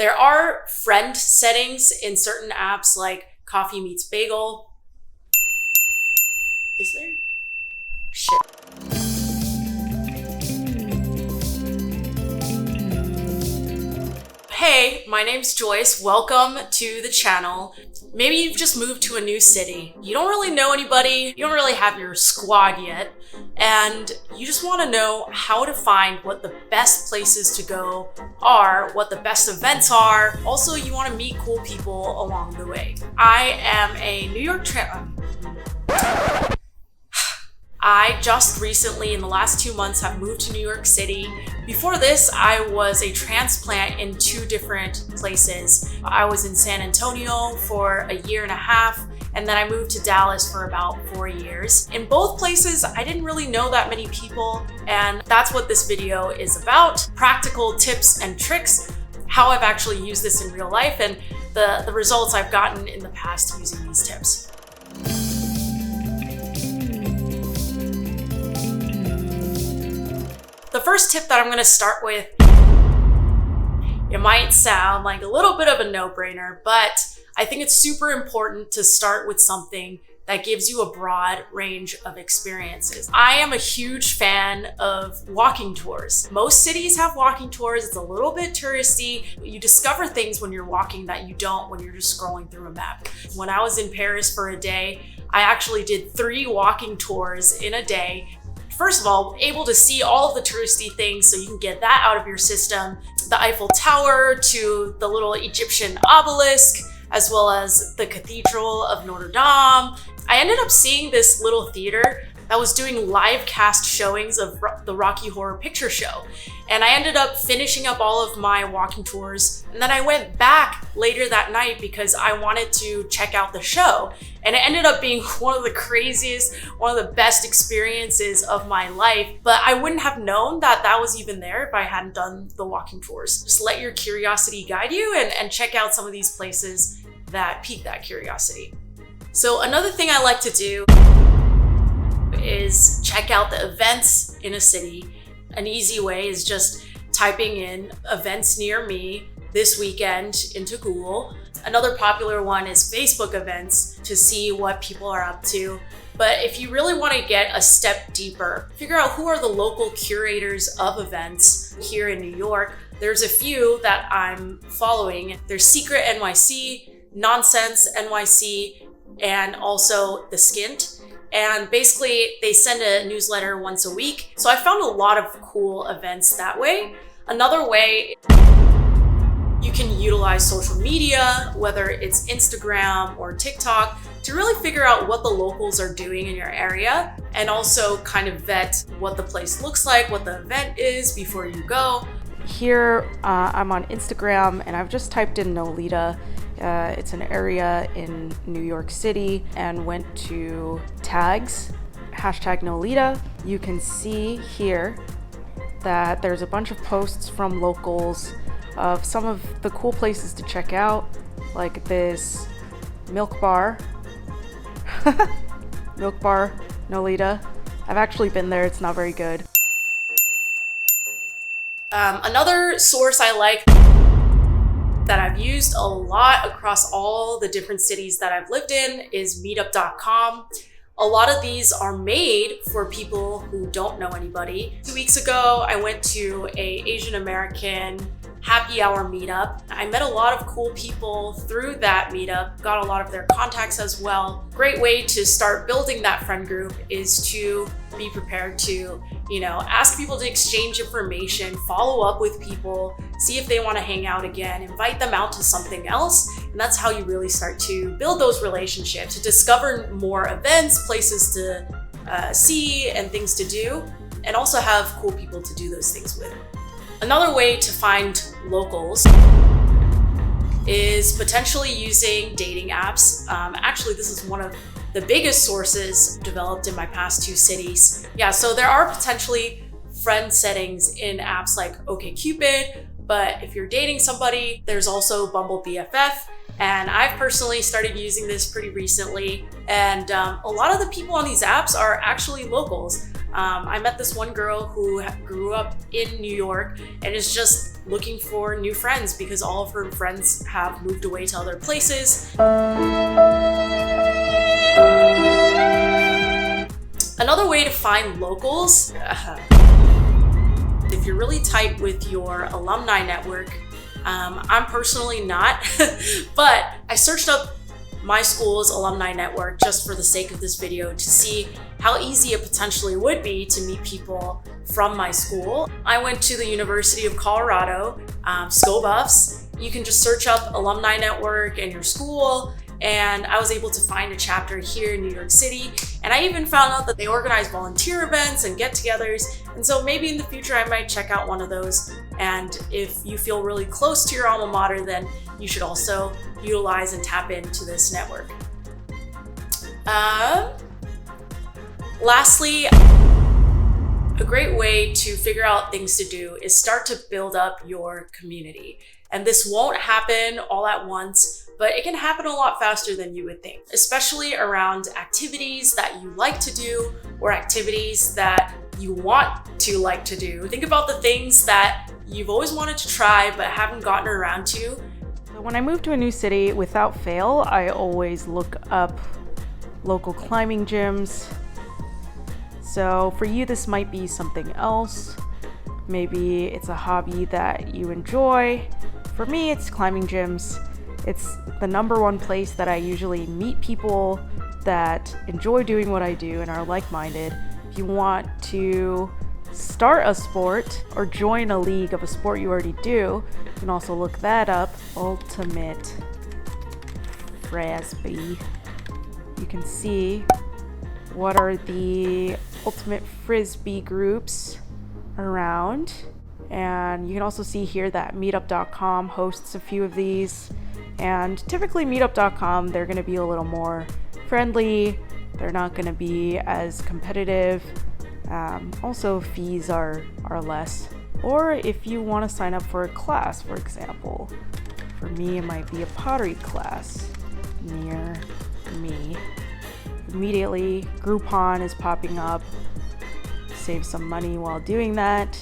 There are friend settings in certain apps like Coffee Meets Bagel. Is there? Shit. Hey, my name's Joyce. Welcome to the channel. Maybe you've just moved to a new city. You don't really know anybody. You don't really have your squad yet. And you just want to know how to find what the best places to go are, what the best events are. Also, you want to meet cool people along the way. I am a New York I just recently, in the last 2 months, have moved to New York City. Before this, I was a transplant in 2 different places. I was in San Antonio for a year and a half, and then I moved to Dallas for about 4 years. In both places, I didn't really know that many people, and that's what this video is about. Practical tips and tricks, how I've actually used this in real life, and the results I've gotten in the past using these tips. The first tip that I'm going to start with, it might sound like a little bit of a no-brainer, but I think it's super important to start with something that gives you a broad range of experiences. I am a huge fan of walking tours. Most cities have walking tours. It's a little bit touristy. You discover things when you're walking that you don't when you're just scrolling through a map. When I was in Paris for a day, I actually did 3 walking tours in a day. First of all, able to see all of the touristy things so you can get that out of your system. The Eiffel Tower to the little Egyptian obelisk, as well as the Cathedral of Notre Dame. I ended up seeing this little theater that was doing live cast showings of the Rocky Horror Picture Show. And I ended up finishing up all of my walking tours. And then I went back later that night because I wanted to check out the show. And it ended up being one of the craziest, one of the best experiences of my life. But I wouldn't have known that that was even there if I hadn't done the walking tours. Just let your curiosity guide you and check out some of these places that pique that curiosity. So another thing I like to do is check out the events in a city. An easy way is just typing in events near me this weekend into Google. Another popular one is Facebook events to see what people are up to. But if you really want to get a step deeper, figure out who are the local curators of events here in New York. There's a few that I'm following. There's Secret NYC, Nonsense NYC, and also The Skint. And basically they send a newsletter once a week. So I found a lot of cool events that way. Another way, you can utilize social media, whether it's Instagram or TikTok, to really figure out what the locals are doing in your area and also kind of vet what the place looks like, what the event is before you go. Here, I'm on Instagram and I've just typed in Nolita. It's an area in New York City, and went to tags, hashtag Nolita. You can see here that there's a bunch of posts from locals of some of the cool places to check out, like this milk bar. Milk bar, Nolita. I've actually been there, it's not very good. Another source I like that I've used a lot across all the different cities that I've lived in is Meetup.com. A lot of these are made for people who don't know anybody. 2 weeks ago, I went to an Asian American happy hour meetup. I met a lot of cool people through that meetup, got a lot of their contacts as well. Great way to start building that friend group is to be prepared to, ask people to exchange information, follow up with people, see if they want to hang out again, invite them out to something else. And that's how you really start to build those relationships, to discover more events, places to see and things to do, and also have cool people to do those things with. Another way to find locals is potentially using dating apps. Actually, this is one of the biggest sources developed in my past 2 cities. Yeah, so there are potentially friend settings in apps like OkCupid, but if you're dating somebody, there's also Bumble BFF. And I've personally started using this pretty recently. And a lot of the people on these apps are actually locals. I met this one girl who grew up in New York and is just looking for new friends because all of her friends have moved away to other places. Another way to find locals, if you're really tight with your alumni network, I'm personally not, but I searched up my school's alumni network just for the sake of this video to see how easy it potentially would be to meet people from my school. I went to the University of Colorado, Go Buffs. You can just search up alumni network and your school, and I was able to find a chapter here in New York City. And I even found out that they organize volunteer events and get-togethers. And so maybe in the future, I might check out one of those. And if you feel really close to your alma mater, then you should also utilize and tap into this network. Lastly, a great way to figure out things to do is start to build up your community. And this won't happen all at once, but it can happen a lot faster than you would think, especially around activities that you like to do or activities that you want to like to do. Think about the things that you've always wanted to try but haven't gotten around to. When I move to a new city, without fail, I always look up local climbing gyms. So for you, this might be something else. Maybe it's a hobby that you enjoy. For me, it's climbing gyms. It's the number one place that I usually meet people that enjoy doing what I do and are like-minded. If you want to start a sport or join a league of a sport you already do, you can also look that up. Ultimate Frisbee. You can see what are the ultimate Frisbee groups around. And you can also see here that Meetup.com hosts a few of these. And typically Meetup.com, they're going to be a little more friendly. They're not going to be as competitive. Also, fees are less. Or if you want to sign up for a class, for example. For me, it might be a pottery class near me. Immediately, Groupon is popping up. Save some money while doing that.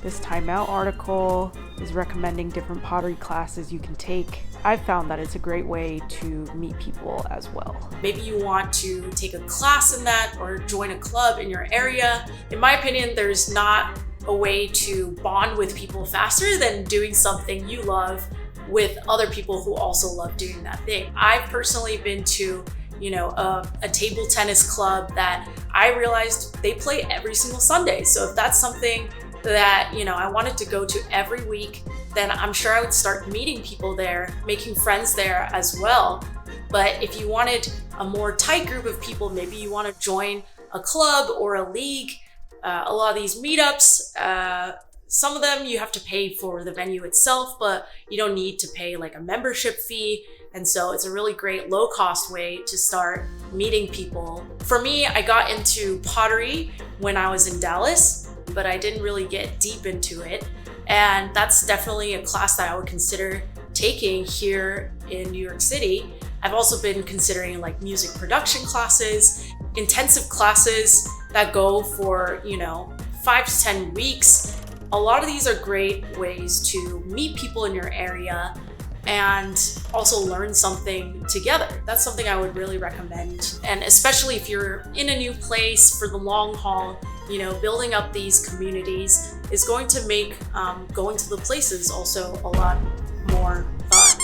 This Time Out article is recommending different pottery classes you can take. I've found that it's a great way to meet people as well. Maybe you want to take a class in that or join a club in your area. In my opinion, there's not a way to bond with people faster than doing something you love with other people who also love doing that thing. I've personally been to a table tennis club that I realized they play every single Sunday. So if that's something that, I wanted to go to every week, then I'm sure I would start meeting people there, making friends there as well. But if you wanted a more tight group of people, maybe you want to join a club or a league. A lot of these meetups, some of them you have to pay for the venue itself, but you don't need to pay like a membership fee. And so it's a really great low-cost way to start meeting people. For me, I got into pottery when I was in Dallas, but I didn't really get deep into it. And that's definitely a class that I would consider taking here in New York City. I've also been considering like music production classes, intensive classes that go for, 5 to 10 weeks. A lot of these are great ways to meet people in your area and also learn something together. That's something I would really recommend. And especially if you're in a new place for the long haul, building up these communities is going to make going to the places also a lot more fun.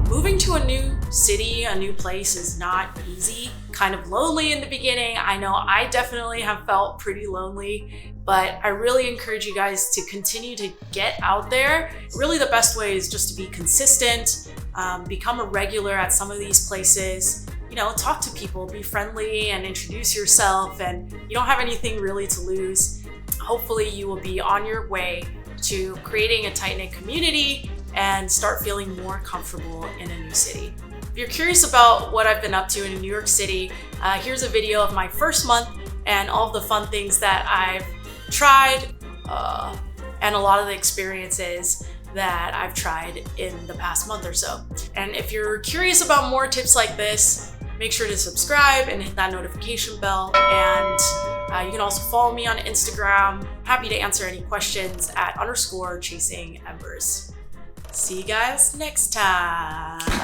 Moving to a new city, a new place is not easy. Kind of lonely in the beginning. I know I definitely have felt pretty lonely, but I really encourage you guys to continue to get out there. Really the best way is just to be consistent, become a regular at some of these places, talk to people, be friendly and introduce yourself, and you don't have anything really to lose. Hopefully you will be on your way to creating a tight-knit community and start feeling more comfortable in a new city. If you're curious about what I've been up to in New York City, here's a video of my first month and all of the fun things that I've tried and a lot of the experiences that I've tried in the past month or so. And if you're curious about more tips like this, make sure to subscribe and hit that notification bell. And You can also follow me on Instagram. Happy to answer any questions at _chasing embers. See you guys next time.